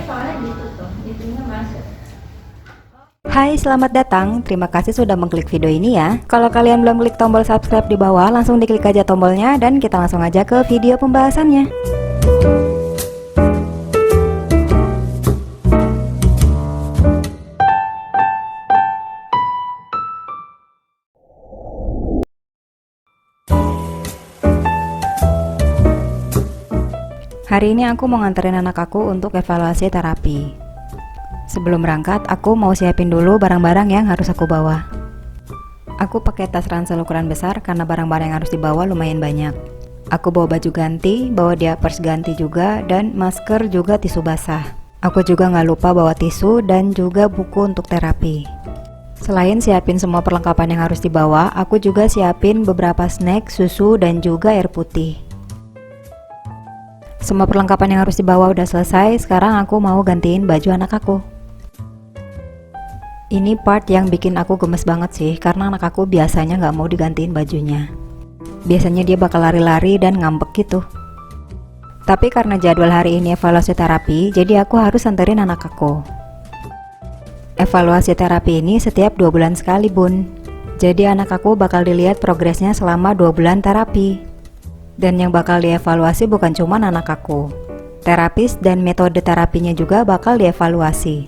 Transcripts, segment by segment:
soalnya gitu tuh, itunya masuk. Hai, selamat datang. Terima kasih sudah mengklik video ini ya. Kalau kalian belum klik tombol subscribe di bawah, langsung diklik aja tombolnya dan kita langsung aja ke video pembahasannya. Hari ini aku mau nganterin anak aku untuk evaluasi terapi. Sebelum berangkat, aku mau siapin dulu barang-barang yang harus aku bawa. Aku pakai tas ransel ukuran besar karena barang-barang yang harus dibawa lumayan banyak. Aku bawa baju ganti, bawa diapers ganti juga, dan masker juga tisu basah. Aku juga nggak lupa bawa tisu dan juga buku untuk terapi. Selain siapin semua perlengkapan yang harus dibawa, aku juga siapin beberapa snack, susu, dan juga air putih. Semua perlengkapan yang harus dibawa udah selesai, sekarang aku mau gantiin baju anak aku. Ini part yang bikin aku gemes banget sih, karena anak aku biasanya nggak mau digantiin bajunya. Biasanya dia bakal lari-lari dan ngambek gitu. Tapi karena jadwal hari ini evaluasi terapi, jadi aku harus anterin anak aku. Evaluasi terapi ini setiap 2 bulan sekali, Bun. Jadi anak aku bakal dilihat progresnya selama 2 bulan terapi. Dan yang bakal dievaluasi bukan cuma anak aku. Terapis dan metode terapinya juga bakal dievaluasi.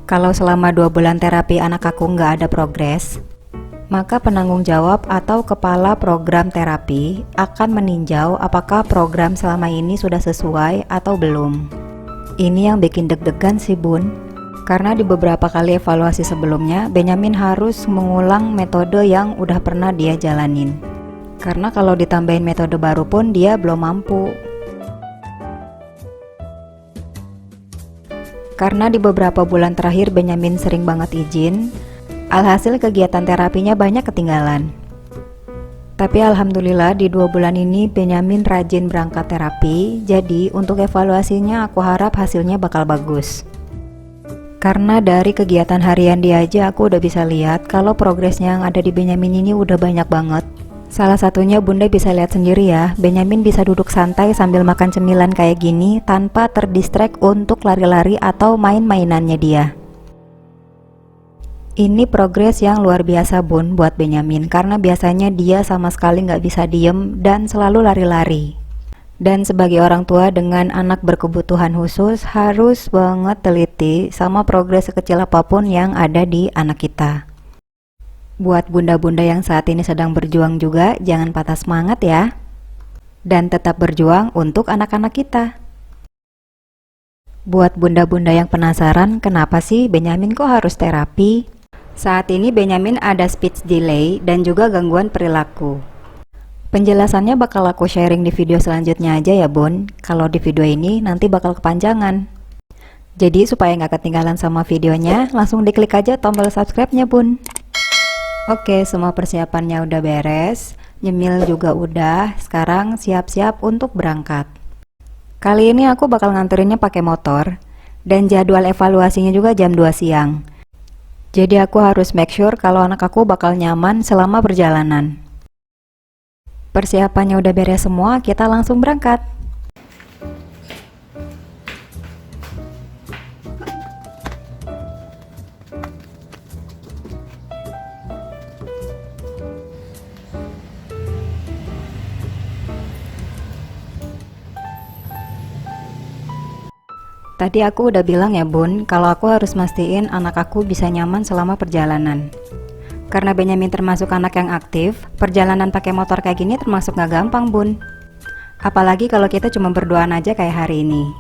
Kalau selama 2 bulan terapi anak aku nggak ada progres, maka penanggung jawab atau kepala program terapi akan meninjau apakah program selama ini sudah sesuai atau belum. Ini yang bikin deg-degan sih, Bun. Karena di beberapa kali evaluasi sebelumnya, Benyamin harus mengulang metode yang udah pernah dia jalanin. Karena kalau ditambahin metode baru pun dia belum mampu. Karena di beberapa bulan terakhir Benyamin sering banget izin, alhasil kegiatan terapinya banyak ketinggalan. Tapi alhamdulillah di 2 bulan ini Benyamin rajin berangkat terapi, jadi untuk evaluasinya aku harap hasilnya bakal bagus. Karena dari kegiatan harian dia aja aku udah bisa lihat kalau progresnya yang ada di Benyamin ini udah banyak banget. Salah satunya Bunda bisa lihat sendiri ya, Benyamin bisa duduk santai sambil makan cemilan kayak gini tanpa terdistract untuk lari-lari atau main-mainannya dia. Ini progres yang luar biasa, Bun, buat Benyamin, karena biasanya dia sama sekali nggak bisa diem dan selalu lari-lari. Dan sebagai orang tua dengan anak berkebutuhan khusus harus banget teliti sama progres sekecil apapun yang ada di anak kita. Buat bunda-bunda yang saat ini sedang berjuang juga, jangan patah semangat ya. Dan tetap berjuang untuk anak-anak kita. Buat bunda-bunda yang penasaran, kenapa sih Benyamin kok harus terapi? Saat ini Benyamin ada speech delay dan juga gangguan perilaku. Penjelasannya bakal aku sharing di video selanjutnya aja ya, Bun. Kalau di video ini nanti bakal kepanjangan. Jadi supaya nggak ketinggalan sama videonya, langsung diklik aja tombol subscribe-nya, Bun. Oke, semua persiapannya udah beres, nyemil juga udah, sekarang siap-siap untuk berangkat. Kali ini aku bakal nganterinnya pakai motor, dan jadwal evaluasinya juga jam 2 siang. Jadi aku harus make sure kalau anak aku bakal nyaman selama perjalanan. Persiapannya udah beres semua, kita langsung berangkat. Tadi aku udah bilang ya, Bun, kalau aku harus mastiin anak aku bisa nyaman selama perjalanan. Karena Benyamin termasuk anak yang aktif, perjalanan pakai motor kayak gini termasuk gak gampang, Bun. Apalagi kalau kita cuma berduaan aja kayak hari ini.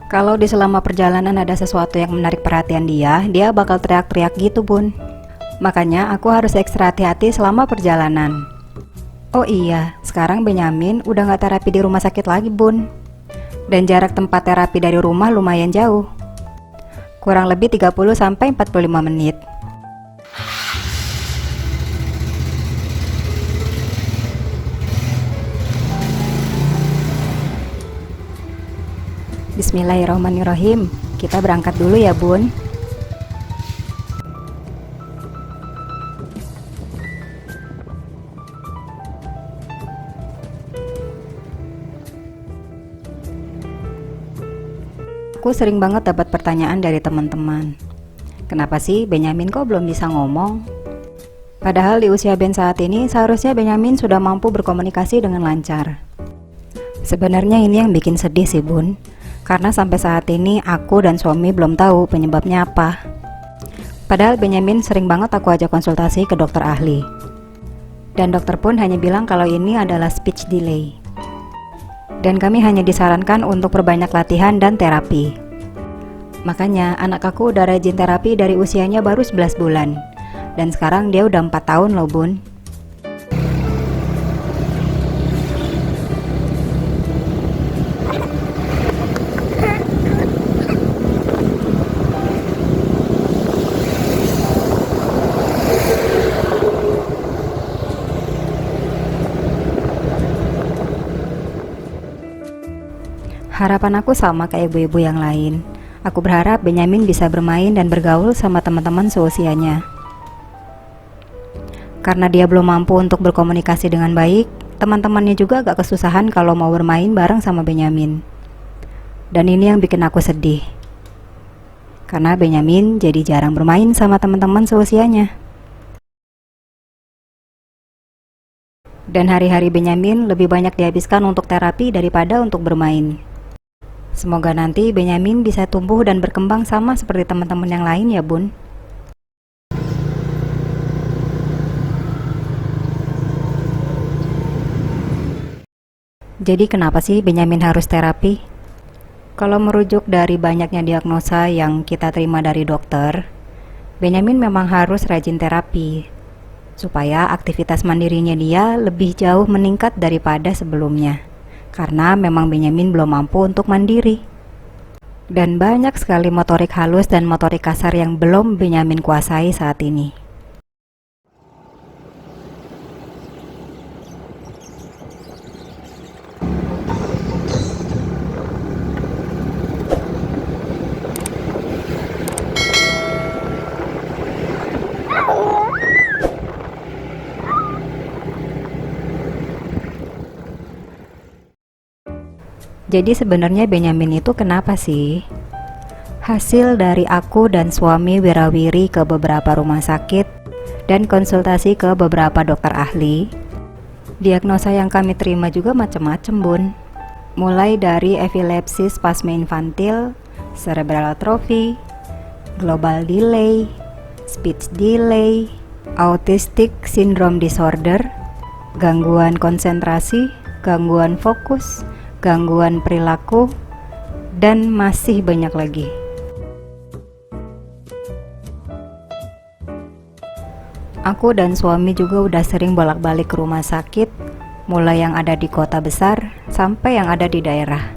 Kalau di selama perjalanan ada sesuatu yang menarik perhatian dia bakal teriak-teriak gitu, Bun. Makanya aku harus ekstra hati-hati selama perjalanan. Oh iya, sekarang Benyamin udah gak terapi di rumah sakit lagi, Bun. Dan jarak tempat terapi dari rumah lumayan jauh. Kurang lebih 30-45 menit. Bismillahirrahmanirrahim. Kita berangkat dulu ya, Bun. Aku sering banget dapat pertanyaan dari teman-teman. Kenapa sih Benyamin kok belum bisa ngomong? Padahal di usia Ben saat ini seharusnya Benyamin sudah mampu berkomunikasi dengan lancar. Sebenarnya ini yang bikin sedih sih Bun, karena sampai saat ini aku dan suami belum tahu penyebabnya apa. Padahal Benyamin sering banget aku ajak konsultasi ke dokter ahli. Dan dokter pun hanya bilang kalau ini adalah speech delay. Dan kami hanya disarankan untuk perbanyak latihan dan terapi. Makanya anak aku udah rajin terapi dari usianya baru 11 bulan. Dan sekarang dia udah 4 tahun loh Bun. Harapan aku sama kayak ibu-ibu yang lain. Aku berharap Benyamin bisa bermain dan bergaul sama teman-teman seusianya. Karena dia belum mampu untuk berkomunikasi dengan baik, teman-temannya juga agak kesusahan kalau mau bermain bareng sama Benyamin. Dan ini yang bikin aku sedih. Karena Benyamin jadi jarang bermain sama teman-teman seusianya. Dan hari-hari Benyamin lebih banyak dihabiskan untuk terapi daripada untuk bermain. Semoga nanti Benyamin bisa tumbuh dan berkembang sama seperti teman-teman yang lain ya Bun. Jadi kenapa sih Benyamin harus terapi? Kalau merujuk dari banyaknya diagnosa yang kita terima dari dokter, Benyamin memang harus rajin terapi supaya aktivitas mandirinya dia lebih jauh meningkat daripada sebelumnya. Karena memang Benyamin belum mampu untuk mandiri. Dan banyak sekali motorik halus dan motorik kasar yang belum Benyamin kuasai saat ini. Jadi sebenarnya Benyamin itu kenapa sih? Hasil dari aku dan suami wirawiri ke beberapa rumah sakit dan konsultasi ke beberapa dokter ahli. Diagnosa yang kami terima juga macam-macam Bun. Mulai dari epilepsi spasme infantil, cerebral atrophy, global delay, speech delay, autistic syndrome disorder, gangguan konsentrasi, gangguan fokus, gangguan perilaku, dan masih banyak lagi. Aku dan suami juga udah sering bolak-balik ke rumah sakit, mulai yang ada di kota besar sampai yang ada di daerah.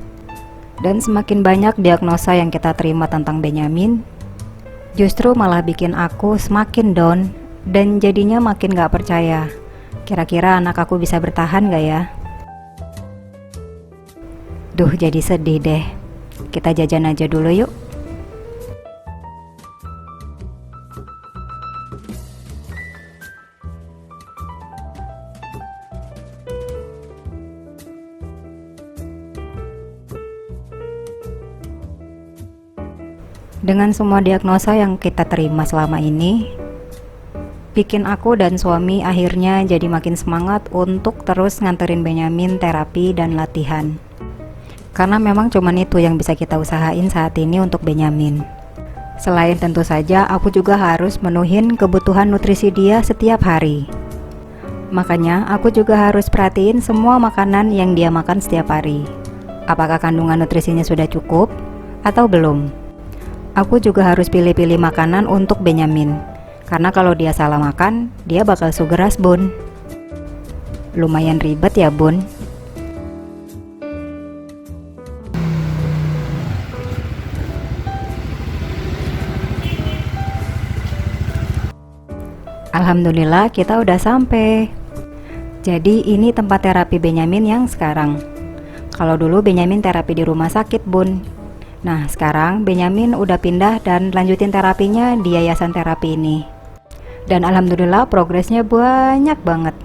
Dan semakin banyak diagnosa yang kita terima tentang Benyamin, justru malah bikin aku semakin down dan jadinya makin gak percaya. Kira-kira anak aku bisa bertahan gak ya? Duh, jadi sedih deh. Kita jajan aja dulu yuk. Dengan semua diagnosa yang kita terima selama ini, bikin aku dan suami akhirnya jadi makin semangat untuk terus nganterin Benyamin terapi dan latihan. Karena memang cuman itu yang bisa kita usahain saat ini untuk Benyamin. Selain tentu saja aku juga harus menuhin kebutuhan nutrisi dia setiap hari. Makanya aku juga harus perhatiin semua makanan yang dia makan setiap hari. Apakah kandungan nutrisinya sudah cukup atau belum? Aku juga harus pilih-pilih makanan untuk Benyamin. Karena kalau dia salah makan, dia bakal sugeras Bun. Lumayan ribet ya Bun. Alhamdulillah kita udah sampai. Jadi ini tempat terapi Benyamin yang sekarang. Kalau dulu Benyamin terapi di rumah sakit Bun. Nah sekarang Benyamin udah pindah dan lanjutin terapinya di yayasan terapi ini. Dan alhamdulillah progresnya banyak banget.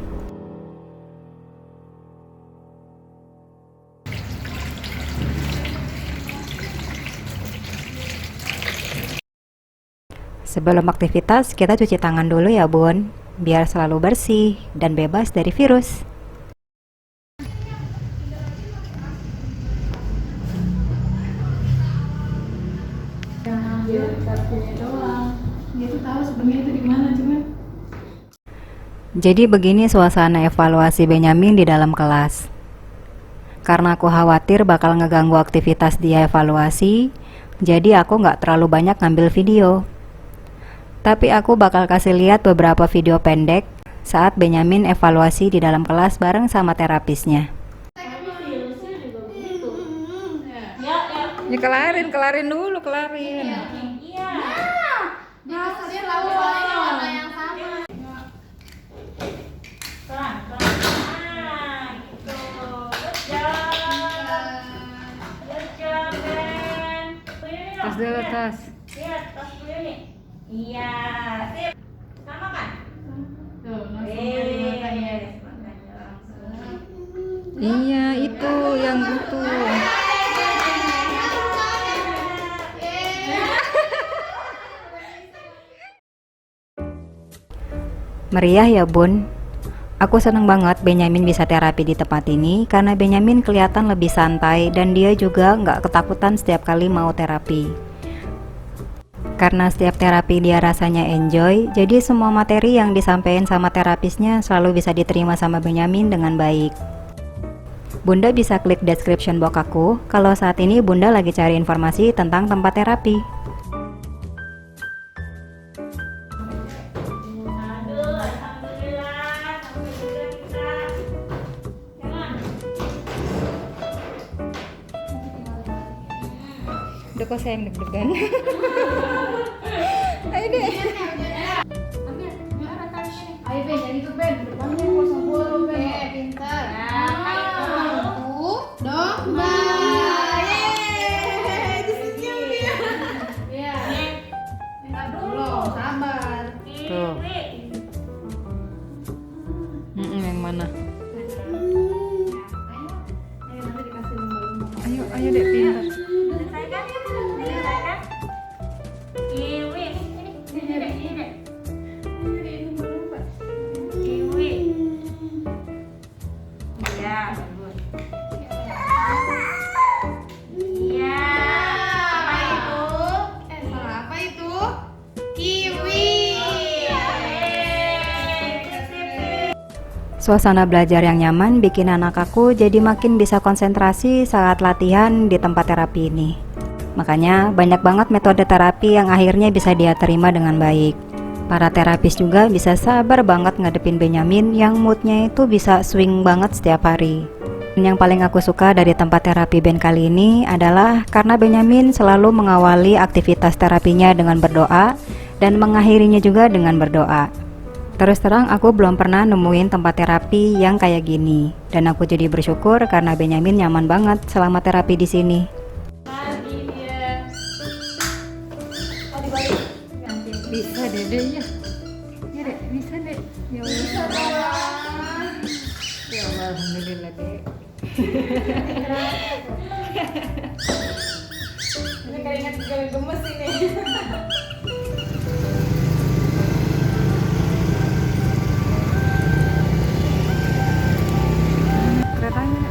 Sebelum aktivitas, kita cuci tangan dulu ya bun, biar selalu bersih dan bebas dari virus. Dia tuh tahu sebenarnya itu di mana cuman. Jadi begini suasana evaluasi Benyamin di dalam kelas. Karena aku khawatir bakal ngeganggu aktivitas dia evaluasi, jadi aku nggak terlalu banyak ngambil video. Tapi aku bakal kasih lihat beberapa video pendek saat Benyamin evaluasi di dalam kelas bareng sama terapisnya. Ya kelarin dulu, kelarin. Dia selalu soalnya warna yang sama. Tas dulu, tas. Lihat tas dulu nih. Iya, sip. Sama kan? Tuh, langsung dari matanya. Makanya langsung. Iya, itu yang butuh. Meriah ya bun. Aku seneng banget Benyamin bisa terapi di tempat ini karena Benyamin kelihatan lebih santai dan dia juga nggak ketakutan setiap kali mau terapi. Karena setiap terapi dia rasanya enjoy, jadi semua materi yang disampaikan sama terapisnya selalu bisa diterima sama Benyamin dengan baik. Bunda bisa klik description box aku kalau saat ini Bunda lagi cari informasi tentang tempat terapi. Aduh, alhamdulillah sampai juga kita. Jangan. Udah kok sayang deg-degan. Ayo deh. Ayo Ben, jadi tuh Ben, depannya kosong dulu Ben. Pintar. Domba. Yeay, disenyum dia. Iya. Bentar dulu, sabar. Tuh. Yang mana? Ayo nanti dikasih lomba-lomba. Ayo deh pintar. Selesaikan ya, selesaikan. Kiwi, ini deh. Ini lomba-lomba. Kiwi. Iya, bagus. Iya. Apa itu? Salah apa itu? Kiwi. Suasana belajar yang nyaman bikin anak aku jadi makin bisa konsentrasi saat latihan di tempat terapi ini. Makanya banyak banget metode terapi yang akhirnya bisa dia terima dengan baik. Para terapis juga bisa sabar banget ngadepin Benyamin yang moodnya itu bisa swing banget setiap hari. Dan yang paling aku suka dari tempat terapi Ben kali ini adalah karena Benyamin selalu mengawali aktivitas terapinya dengan berdoa dan mengakhirinya juga dengan berdoa. Terus terang aku belum pernah nemuin tempat terapi yang kayak gini, dan aku jadi bersyukur karena Benyamin nyaman banget selama terapi di sini. Lagi dia. Oh dibalik. Ganti. Bisa deh ya. Ya deh, bisa deh. Ya Allah. Ya Allah, alhamdulillah deh. Ini keringat gemes ini. Keretanya.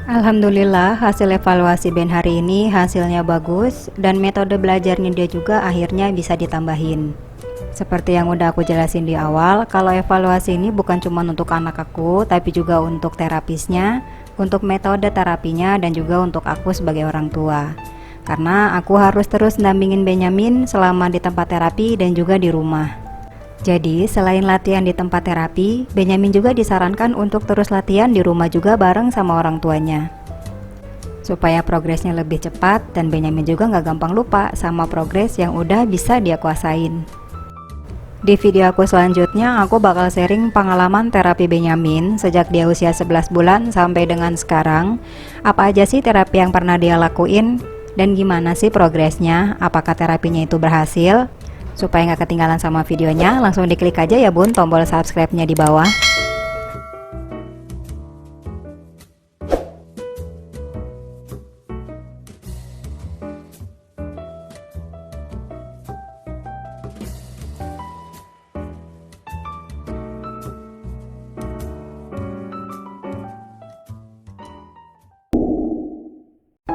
Alhamdulillah hasil evaluasi Ben hari ini hasilnya bagus dan metode belajarnya dia juga akhirnya bisa ditambahin. Seperti yang udah aku jelasin di awal, kalau evaluasi ini bukan cuma untuk anak aku tapi juga untuk terapisnya, untuk metode terapinya dan juga untuk aku sebagai orang tua. Karena aku harus terus ndampingin Benyamin selama di tempat terapi dan juga di rumah. Jadi, selain latihan di tempat terapi, Benyamin juga disarankan untuk terus latihan di rumah juga bareng sama orang tuanya. Supaya progresnya lebih cepat dan Benyamin juga nggak gampang lupa sama progres yang udah bisa dia kuasain. Di video aku selanjutnya, aku bakal sharing pengalaman terapi Benyamin sejak dia usia 11 bulan sampai dengan sekarang. Apa aja sih terapi yang pernah dia lakuin dan gimana sih progresnya, apakah terapinya itu berhasil? Supaya nggak ketinggalan sama videonya, langsung diklik aja ya bun tombol subscribe-nya di bawah.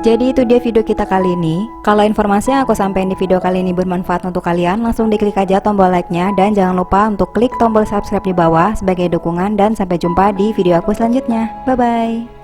Jadi itu dia video kita kali ini. Kalau informasi yang aku sampaikan di video kali ini bermanfaat untuk kalian, langsung diklik aja tombol like-nya dan jangan lupa untuk klik tombol subscribe di bawah sebagai dukungan dan sampai jumpa di video aku selanjutnya. Bye bye.